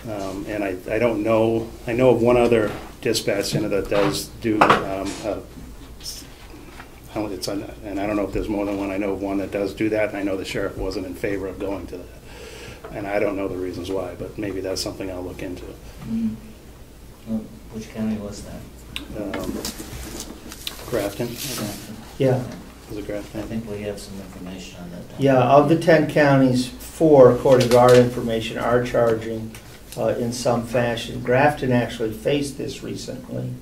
And I don't know, I know of one other dispatch center that does do, and I don't know if there's more than one. I know of one that does do that, and I know the sheriff wasn't in favor of going to that. And I don't know the reasons why, but maybe that's something I'll look into. Mm-hmm. Well, which county was that? Grafton. Yeah. Was it Grafton? I think we have some information on that. Yeah, of the 10 counties, 4, according to our information, are charging in some fashion. Grafton actually faced this recently.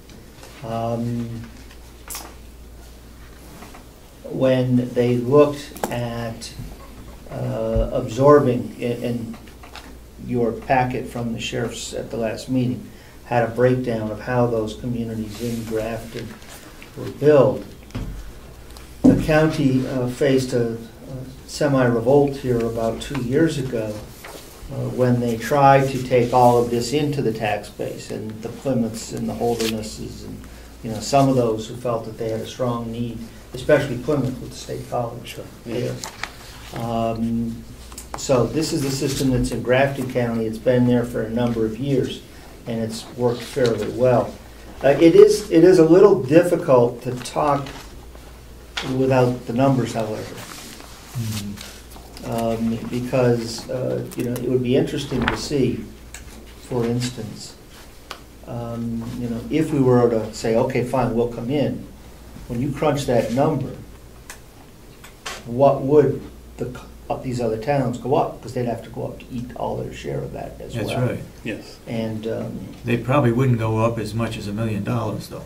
When they looked at absorbing, in your packet from the sheriffs at the last meeting, had a breakdown of how those communities in Grafton were billed. The county faced a semi-revolt here about 2 years ago when they tried to take all of this into the tax base, and the Plymouths and the Holdernesses and some of those who felt that they had a strong need, especially Plymouth with the state college there. So this is the system that's in Grafton County. It's been there for a number of years, and it's worked fairly well. It is a little difficult to talk without the numbers, however, because it would be interesting to see, for instance, if we were to say, okay, fine, we'll come in. When you crunch that number, what would these other towns go up? Because they'd have to go up to eat all their share of that as well. That's right. Yes. And they probably wouldn't go up as much as $1 million, though.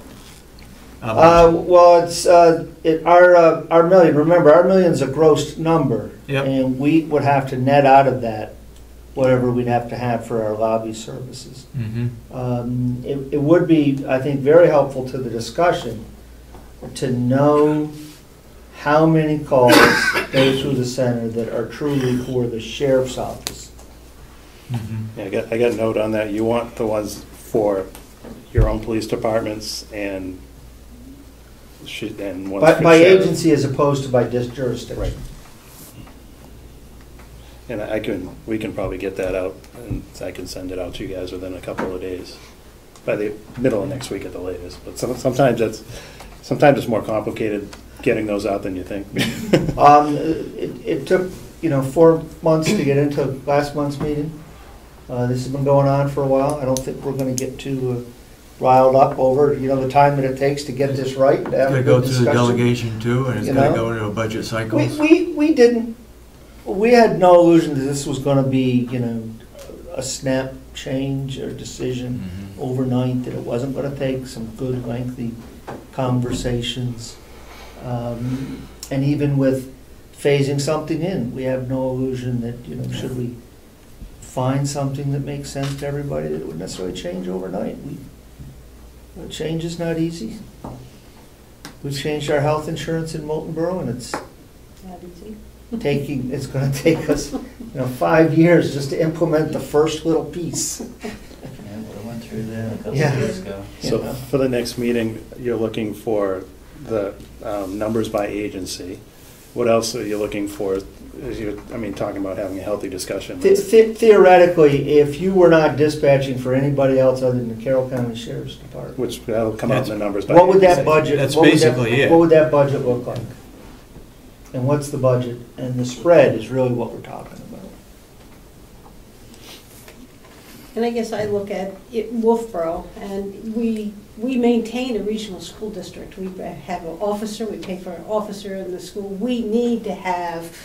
well, it's our million. Remember, our million's a gross number, yep. And we would have to net out of that whatever we'd have to have for our lobby services. Mm-hmm. It would be, I think, very helpful to the discussion to know how many calls go through the center that are truly for the sheriff's office. Mm-hmm. Yeah, I got a note on that. You want the ones for your own police departments and ones for By sheriff. agency as opposed to by jurisdiction. Right. And we can probably get that out, and I can send it out to you guys within a couple of days, by the middle of next week at the latest. But sometimes it's more complicated getting those out than you think. It took 4 months to get into last month's meeting. This has been going on for a while. I don't think we're going to get too riled up over the time that it takes to get this right. It's going to go through the delegation too, and it's going to go into a budget cycle. We didn't. We had no illusion that this was going to be a snap change or decision overnight. That it wasn't going to take some good lengthy conversations. And even with phasing something in, we have no illusion that should we find something that makes sense to everybody, that it would necessarily change overnight. Change is not easy. We've changed our health insurance in Moultonboro, and it's not easy. It's going to take us 5 years just to implement the first little piece. Yeah, we went through that a couple Yeah. of years ago. So for the next meeting, you're looking for the numbers by agency. What else are you looking for? Talking about having a healthy discussion. Theoretically, if you were not dispatching for anybody else other than the Carroll County Sheriff's Department, Which that'll come out in the numbers by what would that agency. budget? That's what would basically it. What would that budget look like? And what's the budget? And the spread is really what we're talking about. And I guess I look at Wolfeboro, and we maintain a regional school district. We have an officer, we pay for an officer in the school. We need to have,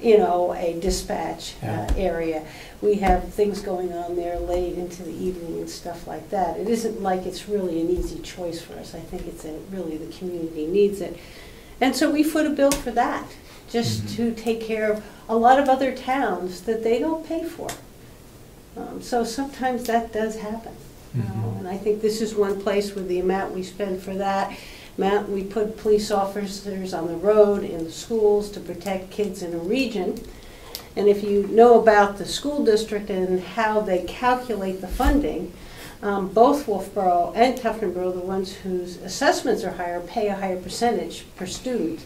a dispatch area. We have things going on there late into the evening and stuff like that. It isn't like it's really an easy choice for us. I think it's really the community needs it. And so we foot a bill for that, just to take care of a lot of other towns that they don't pay for. So sometimes that does happen. And I think this is one place with the amount we spend for that. We put police officers on the road, in the schools, to protect kids in a region. And if you know about the school district and how they calculate the funding, both Wolfeboro and Tuftonboro, the ones whose assessments are higher, pay a higher percentage per student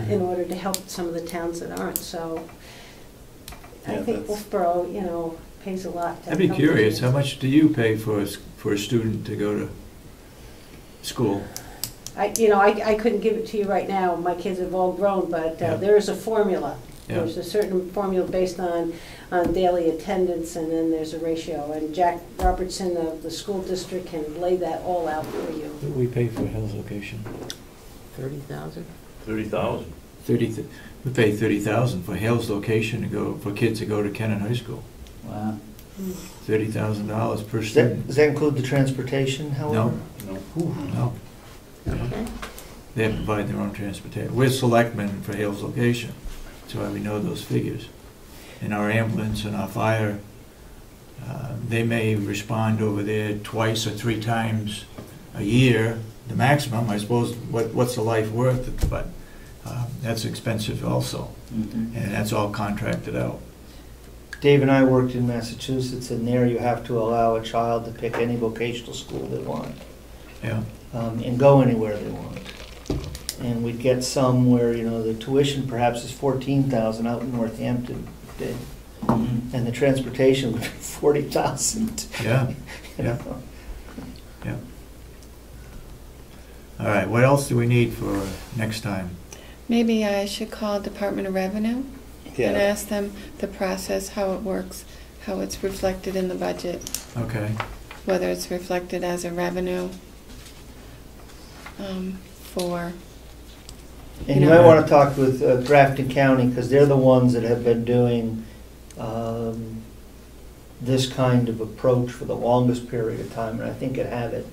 in order to help some of the towns that aren't. So I think Wolfeboro, pays a lot. to I'd be help curious, kids. how much do you pay for a student to go to school? I couldn't give it to you right now, my kids have all grown, but Yeah. there is a formula. Yeah. There's a certain formula based on daily attendance, and then there's a ratio. And Jack Robertson of the school district can lay that all out for you. What do we pay for Hill's location? 30,000? 30,000. We pay 30,000 for Hale's location to go, for kids to go to Kennon High School. Wow. $30,000 per Does student. that include the transportation, however? No. No, Okay. they have to provide their own transportation. We're selectmen for Hale's location, that's why we know those figures. And our ambulance and our fire, they may respond over there twice or 3 times a year, the maximum, I suppose, what's the life worth, but that's expensive also, Mhm. and that's all contracted out. Dave and I worked in Massachusetts, and there you have to allow a child to pick any vocational school they want, Yeah, and go anywhere they want. And we'd get some where, the tuition perhaps is 14,000 out in Northampton, Dave, Mhm. and the transportation would be 40,000. yeah, you know? yeah. All right, what else do we need for next time? Maybe I should call Department of Revenue and Yeah, ask them the process, how it works, how it's reflected in the budget, Okay, whether it's reflected as a revenue for, And you might want to talk with Grafton County, because they're the ones that have been doing this kind of approach for the longest period of time, and I think it have it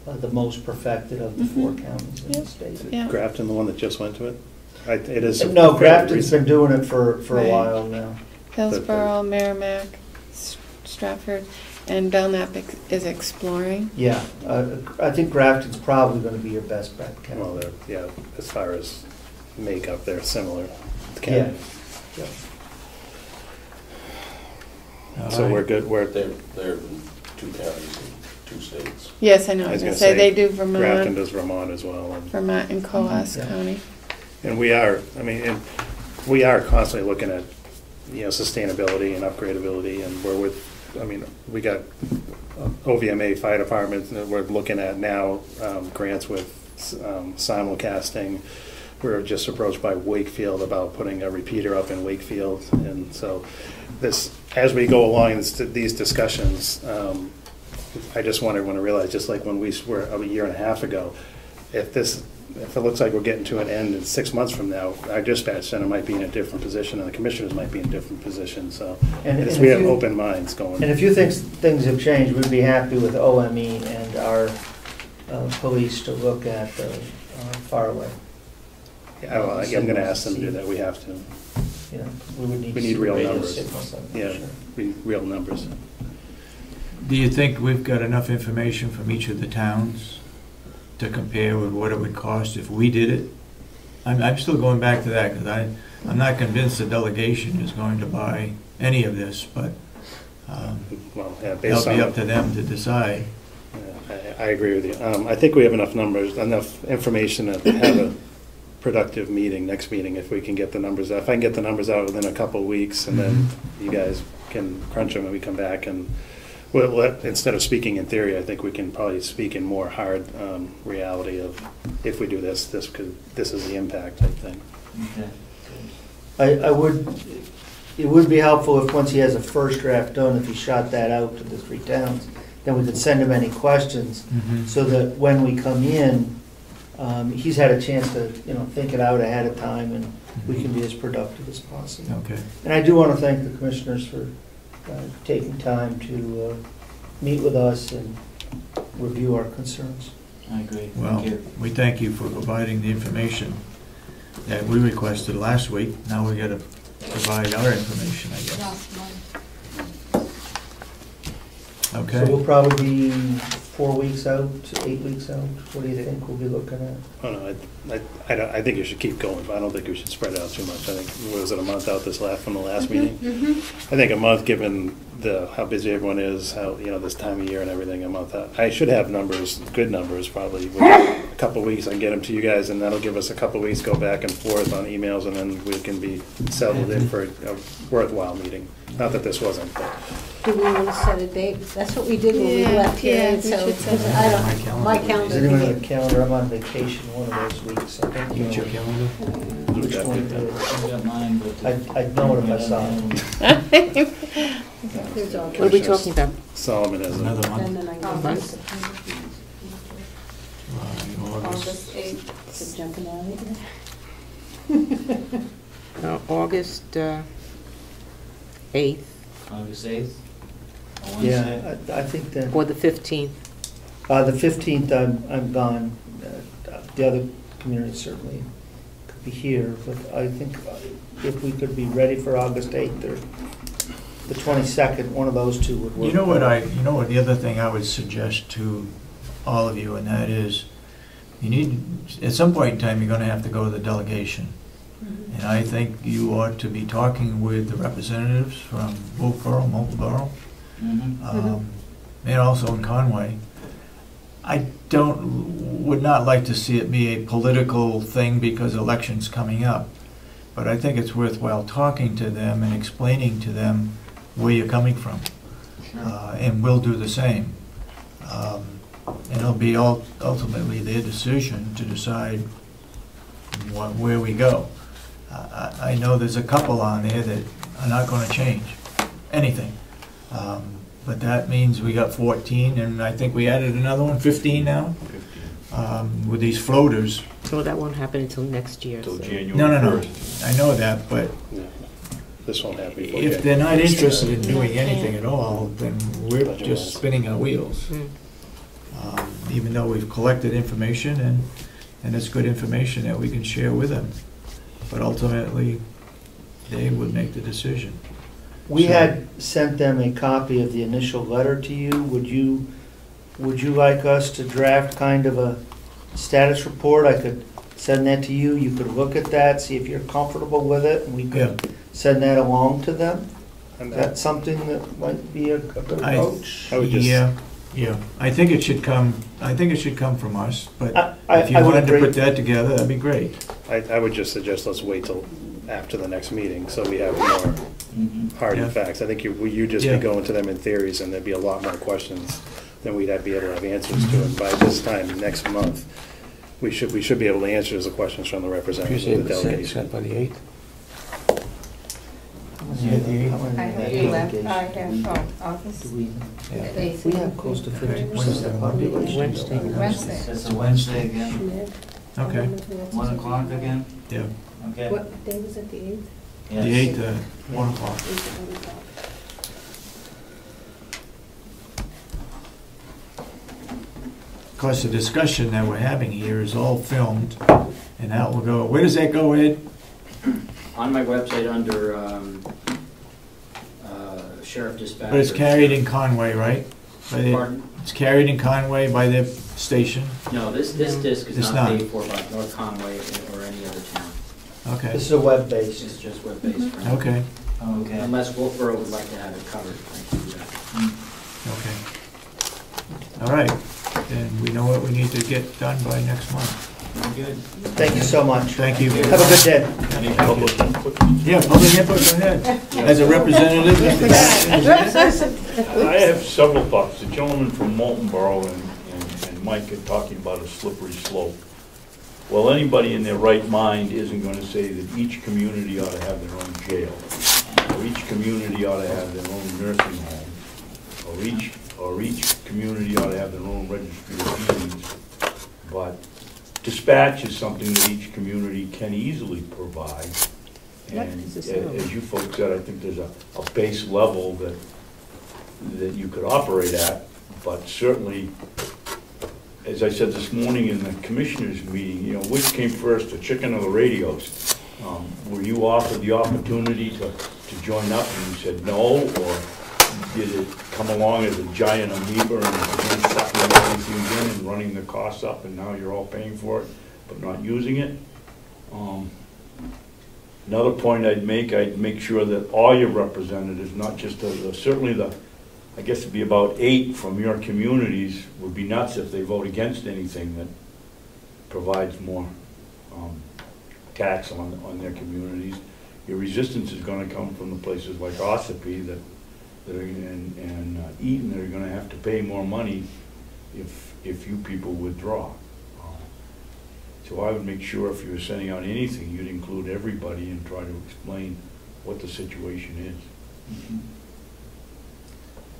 the most perfected of the 4 counties in the Yep. state. yeah. Grafton, the one that just went to it? It is. No, fairly Grafton's recent. been doing it for a Right. while now. Hillsborough, Merrimack, Stratford, and Belknap is exploring. Yeah, I think Grafton's probably going to be your best bet, Well, Ken. they're, as far as makeup, they're similar. Yeah. Yeah. all So right. we're good, They're in 2 counties in 2 states. Yes, I know, I was gonna say, they do Grafton Vermont, does Vermont as well. and Coas Yeah. County. And we are, we are constantly looking at, sustainability and upgradability, and we got OVMA fire departments that we're looking at now, grants with simulcasting. We were just approached by Wakefield about putting a repeater up in Wakefield, and so as we go along these discussions, I just want everyone to realize, just like when we were a year and a half ago, if it looks like we're getting to an end in 6 months from now, our dispatch center might be in a different position, and the commissioners might be in a different position, so And we have if you- open minds going. And if you think things have changed, we'd be happy with OME and our police to look at Faraway. I'm gonna ask them to do that, we have to, We would need We to need see real radio numbers. signals on it, Yeah. sure. real numbers. Do you think we've got enough information from each of the towns to compare with what it would cost if we did it? I'm still going back to that, because I'm not convinced the delegation is going to buy any of this, but Well, yeah, it'll based be on, up to them to decide. yeah, I agree with you. I think we have enough numbers, enough information to have a productive meeting, next meeting, if we can get the numbers out. If I can get the numbers out within a couple of weeks, and then you guys can crunch them, and we come back, and instead of speaking in theory, I think we can probably speak in more hard reality of, if we do this is the impact type thing. Okay. It would be helpful if, once he has a first draft done, if he shot that out to the 3 towns, then we could send him any questions, so that when we come in, he's had a chance to, think it out ahead of time, and we can be as productive as possible. Okay. And I do want to thank the commissioners for taking time to meet with us and review our concerns. I agree. Well, Thank you. we thank you for providing the information that we requested last week. Now we got to provide our information, I guess. So Okay. we'll probably be 4 weeks out, 8 weeks out. What do you think we'll be looking at? I don't know, I think you should keep going, but I don't think we should spread it out too much. I think, was it a month out from the last meeting? I think a month, given how busy everyone is, how, this time of year and everything, a month out. I should have numbers, good numbers, probably, within a couple of weeks. I can get them to you guys, and that'll give us a couple of weeks, go back and forth on emails, and then we can be settled in for a worthwhile meeting. Not that this wasn't, but Do we want to set a date? That's what we did when we Yeah, left here, yeah, and we so, should set a I date. don't, my Does calendar. anyone have a calendar? I'm on vacation one of those weeks. I don't Get your know calendar. which one it is. I've got mine, but. I'd know it if I saw it. There's all- What are we talking about? Solomon has Another And month. then I go Month? August. August 8th. to jumping out of here. August 8th August 8th? A Wednesday? Yeah, I think that, or the 15th. the 15th, I'm gone. The other communities certainly could be here, but I think if we could be ready for August 8th or the 22nd, one of those two would work. You know what the other thing I would suggest to all of you, and that is, you need, at some point in time, you're gonna have to go to the delegation. And I think you ought to be talking with the representatives from Wolfeboro, Moultonboro, Mhm. and also in Conway. I would not like to see it be a political thing because election's coming up. But I think it's worthwhile talking to them and explaining to them where you're coming from. And we'll do the same. And it'll be ultimately their decision to decide where we go. I know there's a couple on there that are not going to change anything. But that means we got 14, and I think we added another one, 15 now, with these floaters. So that won't happen until next year. Till so- January No. 1st. I know that, but Yeah. This won't happen before. if they're not interested in doing anything at all, then we're just spinning our wheels. Mm. Even though we've collected information, and it's good information that we can share with them. But ultimately, they would make the decision. We So- had sent them a copy of the initial letter to you. Would you like us to draft kind of a status report? I could send that to you. You could look at that, see if you're comfortable with it, and we could send that along to them. Is that something that might be a good approach? I would just- Yeah. I think it should come from us, but if you I would wanted to agree. put that together, that'd be great. I would just suggest let's wait till after the next meeting, so we have more Mhm. hard Yeah. and facts. I think you just Yeah. be going to them in theories, and there'd be a lot more questions than we'd be able to have answers to. And by this time, next month, we should be able to answer the questions from the representatives of the delegation. by the 8th? How many I of that have 11, delegation? I have August Do we, 8th. we have close to 50% of the population. Wednesday. Wednesday. It's a Wednesday again, Okay, 1 o'clock again? yeah. Okay. What day was it, the 8th? Yes. The 8th, 1 o'clock. 8th at 1 o'clock. Of course, the discussion that we're having here is all filmed, and that will go, where does that go, Ed? On my website under Sheriff Dispatch. But it's carried in Conway, right? Pardon? It's carried in Conway by their station? No, this disc is It's not not. paid for by North Conway or any other town. Okay, This is a web-based. It's just web-based. for now. okay, Okay. Unless Wolfeboro would like to have it covered. I can do that. okay. All right, then we know what we need to get done by next month. Very good. Thank you so much. Thank you. Have a good day. Any public input? Yeah, public input, go ahead. As a representative, Mr. Jackson. I have several thoughts. The gentleman from Moultonboro and Mike are talking about a slippery slope. Well, anybody in their right mind isn't going to say that each community ought to have their own jail, or each community ought to have their own nursing home, or each community ought to have their own registry of deeds. But dispatch is something that each community can easily provide. And as you folks said, I think there's a base level that you could operate at, but certainly, as I said this morning in the commissioners meeting, you know, which came first, the chicken or the radios? Were you offered the opportunity to join up and you said no, or did it come along as a giant amoeba and began sucking everything in and running the costs up, and now you're all paying for it but not using it? Another point I'd make sure that all your representatives, not just certainly I guess it'd be about 8 from your communities, would be nuts if they vote against anything that provides more tax on their communities. Your resistance is going to come from the places like Ossipee that that are, and Eaton that are gonna have to pay more money if you people withdraw. So I would make sure if you were sending out anything, you'd include everybody and try to explain what the situation is.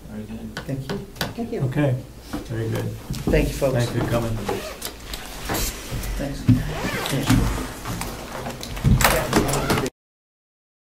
Very good. Thank you. Thank you. Okay, very good. Thank you, folks. Thanks for coming. Thanks.